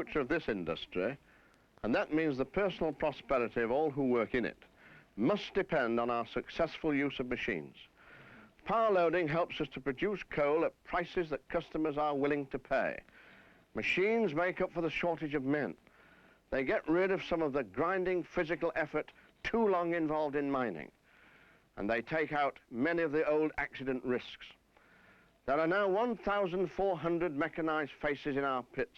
future of this industry, and that means the personal prosperity of all who work in it, must depend on our successful use of machines. Power loading helps us to produce coal at prices that customers are willing to pay. Machines make up for the shortage of men. They get rid of some of the grinding physical effort too long involved in mining, and they take out many of the old accident risks. There are now 1,400 mechanized faces in our pits,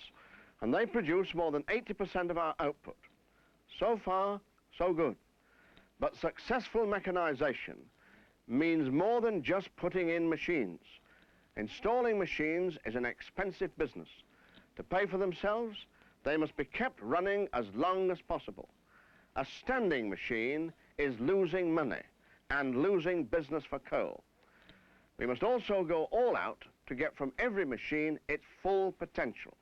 and they produce more than 80% of our output. So far, so good. But successful mechanization means more than just putting in machines. Installing machines is an expensive business. To pay for themselves, they must be kept running as long as possible. A standing machine is losing money and losing business for coal. We must also go all out to get from every machine its full potential,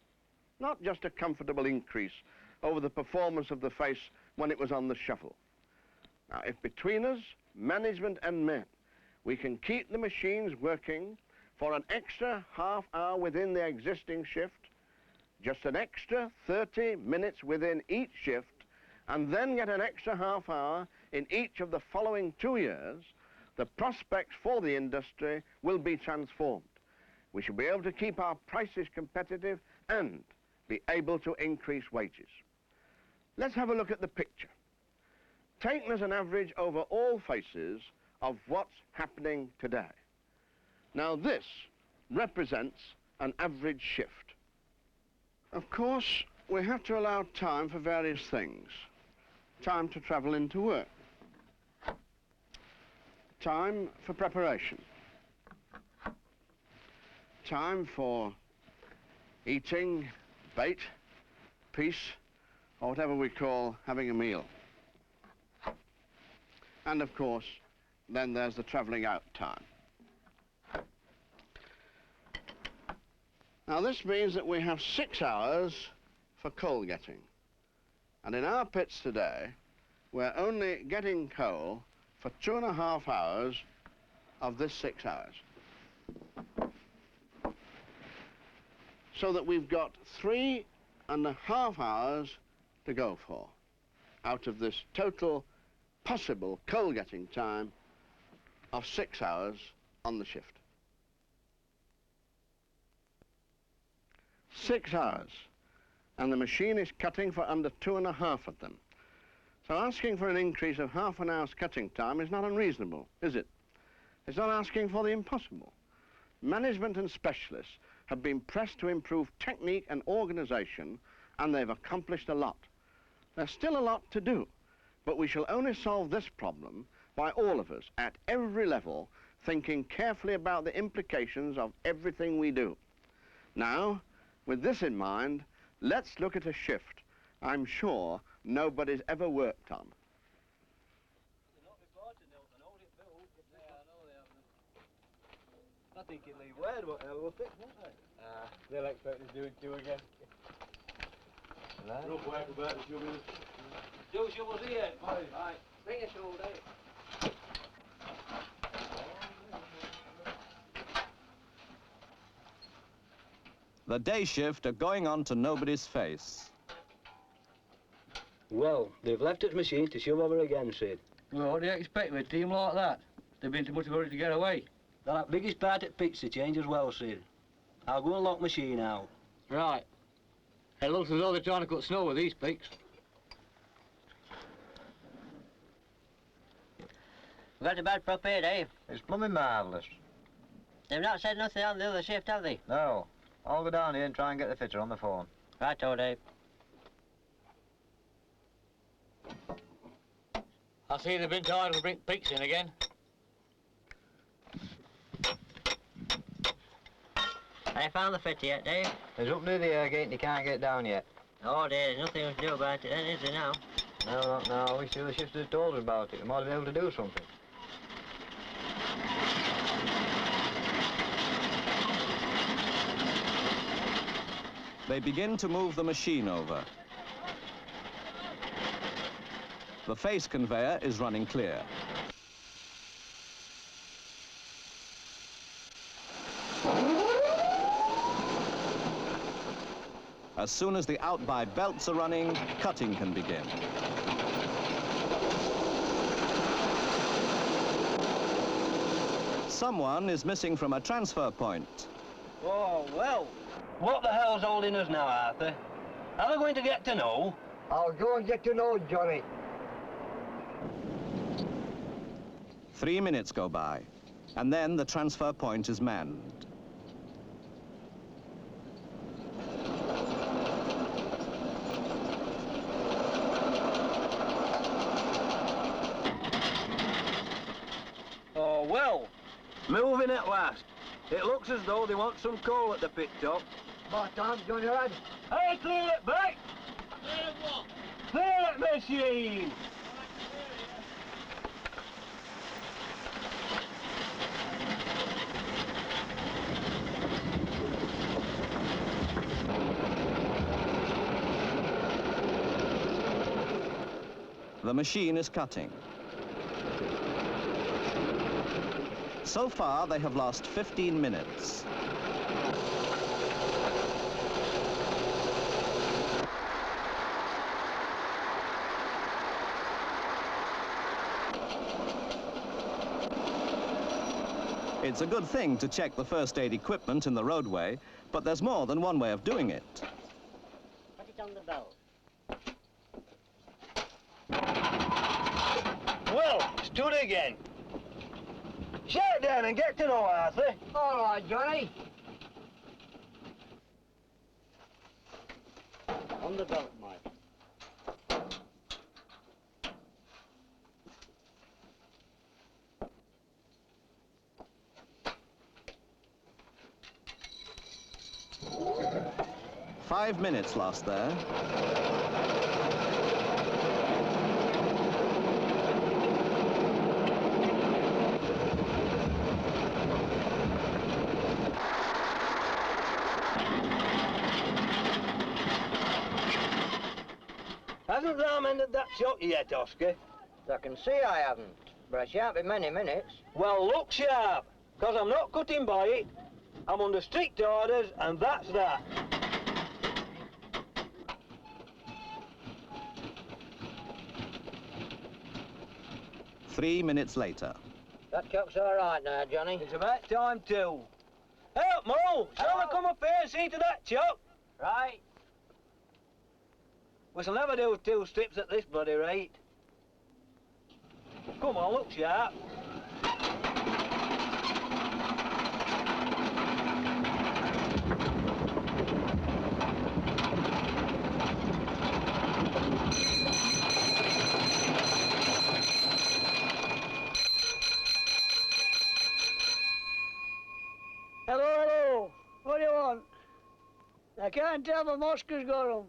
not just a comfortable increase over the performance of the face when it was on the shuffle. Now, if between us, management and men, we can keep the machines working for an extra half hour within the existing shift, just an extra 30 minutes within each shift, and then get an extra half hour in each of the following 2 years, the prospects for the industry will be transformed. We shall be able to keep our prices competitive and be able to increase wages. Let's have a look at the picture. Taken as an average over all faces of what's happening today. Now this represents an average shift. Of course, we have to allow time for various things. Time to travel into work. Time for preparation. Time for eating, bait, piece, or whatever we call having a meal. And of course, then there's the travelling out time. Now this means that we have 6 hours for coal getting. And in our pits today, we're only getting coal for 2.5 hours of this 6 hours. So that we've got 3.5 hours to go for out of this total possible coal getting time of 6 hours on the shift. 6 hours, and the machine is cutting for under 2.5 of them. So asking for an increase of half an hour's cutting time is not unreasonable, is it? It's not asking for the impossible. Management and specialists have been pressed to improve technique and organization, and they've accomplished a lot. There's still a lot to do, but we shall only solve this problem by all of us at every level thinking carefully about the implications of everything we do. Now, with this in mind, let's look at a shift I'm sure nobody's ever worked on. They're not reporting, Nelson. Hold it, Bill. Yeah, I know they haven't. I think it'll leave word, whatever, will fix, won't they? They'll expect us to do it too again. Right. Rough work about the shovels. 2 shovels here. Right. Bring a shovel down. The day shift are going on to nobody's face. Well, they've left its machine to shove over again, Sid. Well, what do you expect with a team like that? They've been too much of a hurry to get away. That biggest part at pitch to change as well, Sid. I'll go and lock machine out. Right. It looks as though they're trying to cut snow with these picks. Got a bad prop here, Dave. It's blooming marvellous. They've not said nothing on the other shift, have they? No. I'll go down here and try and get the fitter on the phone. Right-o, Dave. I see they've been tired to bring picks in again. I found the fitter yet, Dave. He's up near the air gate and he can't get down yet. Oh dear, there's nothing we can do about it then, is there now? No, not now. We see the shifters have told us about it. We might be able to do something. They begin to move the machine over. The face conveyor is running clear. As soon as the out-by belts are running, cutting can begin. Someone is missing from a transfer point. Oh, well. What the hell's holding us now, Arthur? Are we going to get to know? I'll go and get to know Johnny. 3 minutes go by, and then the transfer point is manned. Oh, well. Moving at last. It looks as though they want some coal at the pit top. About time, Johnny lad. Hey, clear it back! Clear what? Clear it, machine! The machine is cutting. So far, they have lost 15 minutes. It's a good thing to check the first aid equipment in the roadway, but there's more than one way of doing it. Put it on the belt. Well, stood again. Shut it down and get to know Arthur. All right, Johnny. On the belt, Mike. Five minutes lost there. Hasn't Ram ended that shot yet, Oscar? I can see I haven't, but I shan't be many minutes. Well, look sharp, because I'm not cutting by it. I'm under strict orders, and that's that. Three minutes later. That cup's all right now, Johnny. It's about time too. Help, Mo! Shall we come up here and see to that chop? Right. We shall never do 2 strips at this bloody rate. Come on, look sharp. Hello. What do you want? I can't tell if Oscar's got 'em.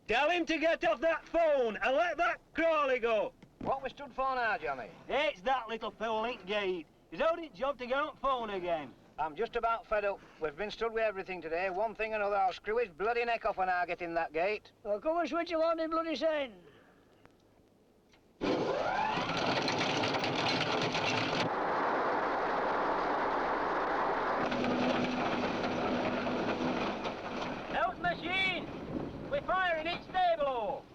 Tell him to get off that phone and let that Crawley go. What we stood for now, Johnny? It's that little fool ain't gate. He's owed his job to get on phone again. I'm just about fed up. We've been stood with everything today. One thing or another, I'll screw his bloody neck off when I get in that gate. Well, come and switch him on in bloody saying. Out machine! We're firing it stable!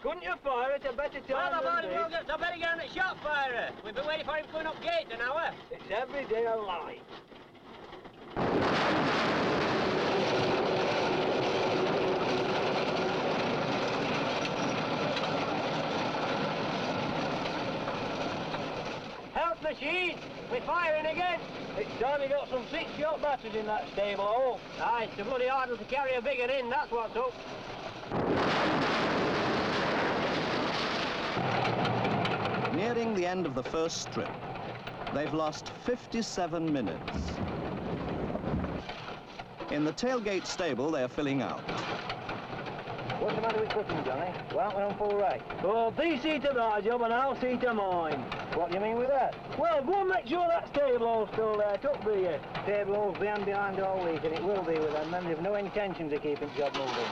Couldn't you fire at a better Well, time I've than already this? got, I better get on the shot firer. We've been waiting for him going up gate an hour. It's every day a lie. Out machine! We're firing again! It's time you got some 6-shot batteries in that stable hole. Aye, it's a bloody hard to carry a big one in, that's what's up. Nearing the end of the first strip, they've lost 57 minutes. In the tailgate stable, they're filling out. What's the matter with cooking, Johnny? Why aren't we on full right? Well, thee see to my job and I'll see to mine. What do you mean with that? Well, go and make sure that stable hole's still there, tuck be you. Table hole's behind all week, and it will be with them, and they've no intentions of keeping the job moving.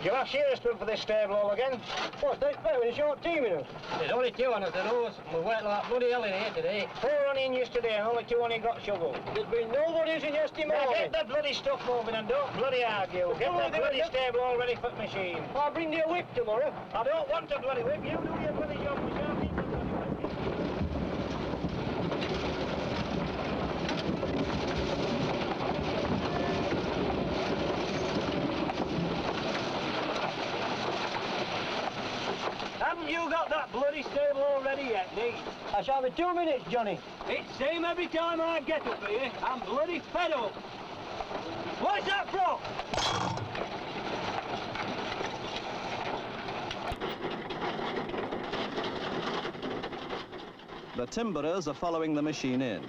You'll have shearers for this stable all again. What's this fair with a short team in us? There's only 2 on us, I knows, and we're working like bloody hell in here today. 4 only in yesterday and only 2 only got shoveled. There's been nobody's in yesterday Now morning. get the bloody stuff moving and don't bloody argue. Get the bloody stable all ready for the machine. I'll bring you a whip tomorrow. I don't want a bloody whip. You do your bloody job. We shan't keep the bloody whip. Haven't you got that bloody stable all ready yet, Nick? I shall be 2 minutes, Johnny. It's same every time I get up here. I'm bloody fed up. What's that from? The timberers are following the machine in.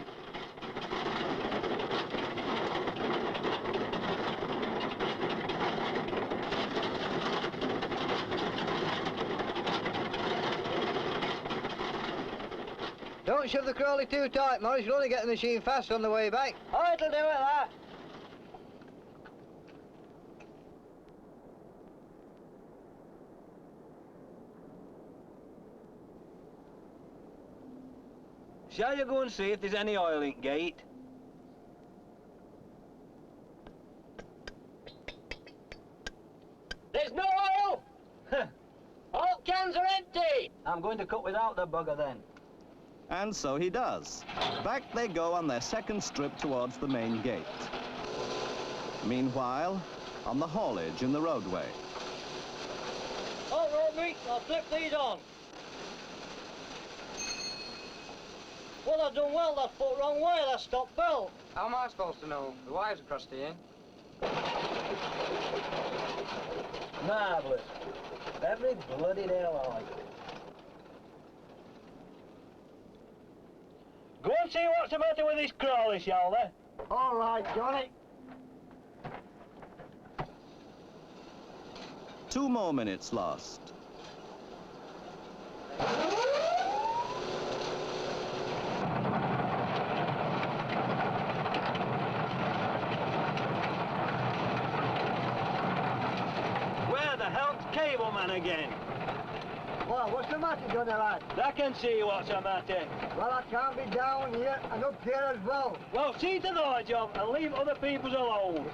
Don't shove the crawley too tight, Morris. You'll only get the machine fast on the way back. Oh, it'll do it, that. Shall you go and see if there's any oil in gate? There's no oil! All cans are empty! I'm going to cut without the bugger then. And so he does. Back they go on their second strip towards the main gate. Meanwhile, on the haulage in the roadway. All right, mate, I'll slip these on. Well, I've done well. That's put wrong way. That's stop belt. How am I supposed to know? The wire's across the end. Marvellous. Every bloody nail I like. Go and see what's the matter with this crawley, shall they? All right, Johnny. 2 more minutes lost. Where the hell's cable man again? Well, what's the matter, Johnny lad? I can see what's the matter. Well, I can't be down here and up here as well. Well, see to thy job and leave other people's alone.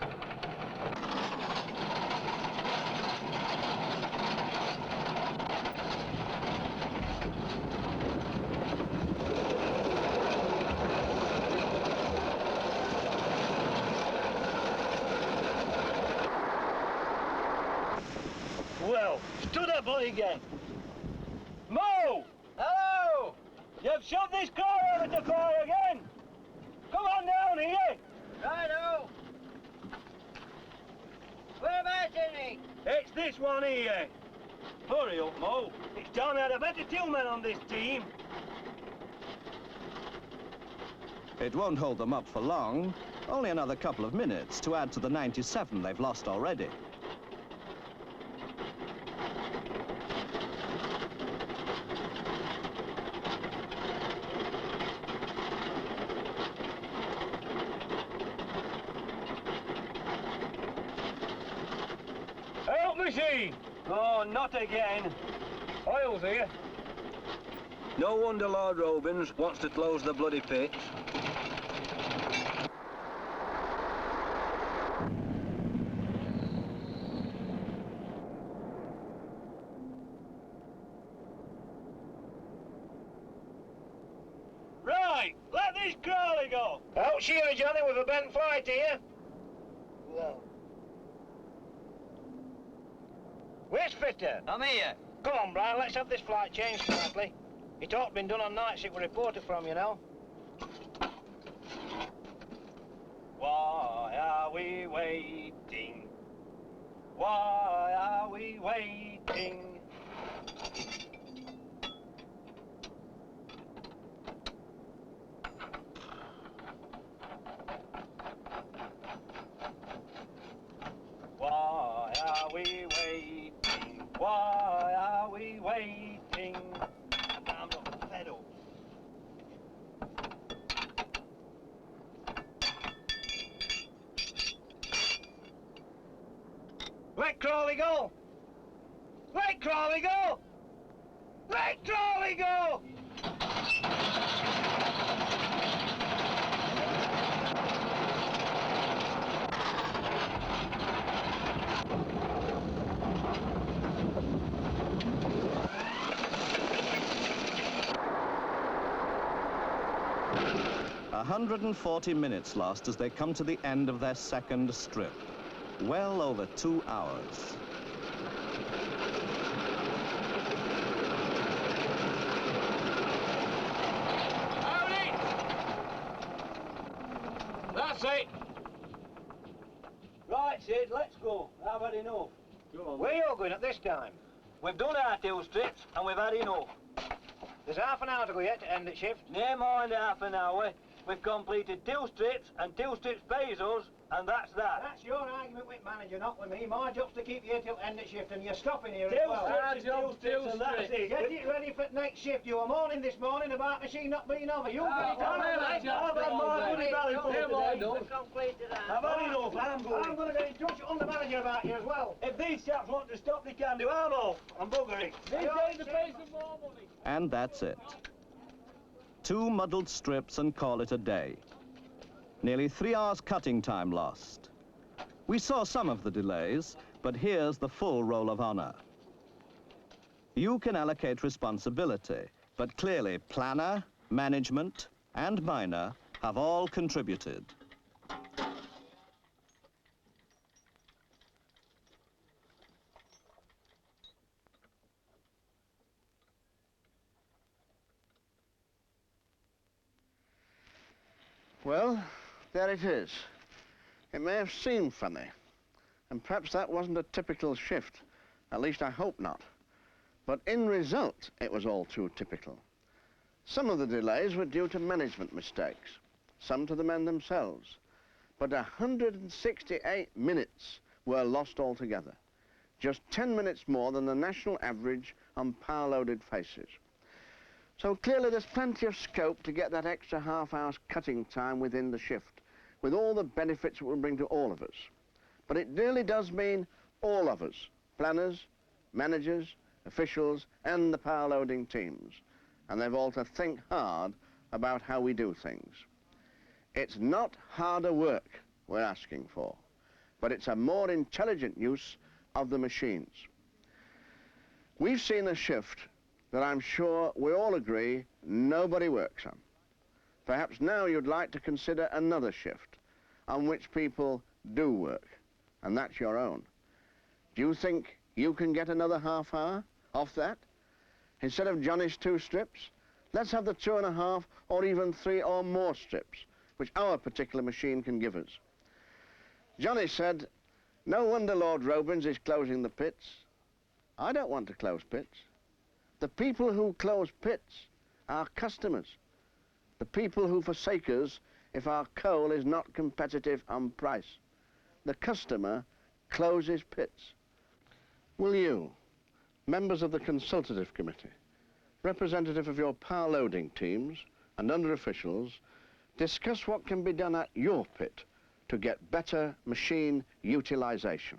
Well, stood up again. Mo! Hello! You've shoved this car over to fire again. Come on down here. Righto! Whereabouts is he? It's this one here. Hurry up, Mo. It's time I had a better tillman on this team. It won't hold them up for long. Only another couple of minutes to add to the 97 they've lost already. Help machine. Oh, not again. Oil's here. No wonder Lord Robins wants to close the bloody pits. Right, let this crawley go. Out shearer, Johnny, with a bent flight here. Well, Where's Fitter? I'm here. Come on, Brian, let's have this flight changed smartly. It ought to been done on nights it was reported from, you know. Why are we waiting? Why are we waiting? Why are we waiting? Why are we waiting? I'm not fed up. Let Crawley go. Let Crawley go! Let Crawley go! A 140 minutes lost as they come to the end of their second strip. Well over 2 hours. Howdy! That's it. Right, Sid, let's go. I've had enough. Where are you going at this time? We've done our 2 strips and we've had enough. There's half an hour to go yet to end the shift. No more than half an hour. We've completed 2 strips and 2 strips pays us, and that's that. That's your argument with manager, not with me. My job's to keep you here till end of shift, and you're stopping here Two as well. strips is 2 strips, and that's it. Get it ready for next shift. You were moaning this morning about machine not being over. You get it on. I've had my money value for today. I've had enough. I'm going. I'm going to get in touch on the manager about you as well. If these chaps want to stop, they can do. I'm off. I'm buggering. These days, the pay some more money. And that's it. 2 muddled strips and call it a day. Nearly 3 hours cutting time lost. We saw some of the delays, but here's the full roll of honor. You can allocate responsibility, but clearly planner, management, and miner have all contributed. Well, there it is. It may have seemed funny, and perhaps that wasn't a typical shift. At least I hope not. But in result, it was all too typical. Some of the delays were due to management mistakes, some to the men themselves. But 168 minutes were lost altogether, just 10 minutes more than the national average on power-loaded faces. So clearly there's plenty of scope to get that extra half hour's cutting time within the shift, with all the benefits it will bring to all of us. But it really does mean all of us, planners, managers, officials, and the power loading teams. And they've all to think hard about how we do things. It's not harder work we're asking for, but it's a more intelligent use of the machines. We've seen a shift that I'm sure we all agree nobody works on. Perhaps now you'd like to consider another shift on which people do work, and that's your own. Do you think you can get another half hour off that? Instead of Johnny's 2 strips, let's have the 2.5 or even 3 or more strips, which our particular machine can give us. Johnny said, no wonder Lord Robins is closing the pits. I don't want to close pits. The people who close pits are customers. The people who forsake us if our coal is not competitive on price. The customer closes pits. Will you, members of the Consultative Committee, representative of your power loading teams and under officials, discuss what can be done at your pit to get better machine utilisation?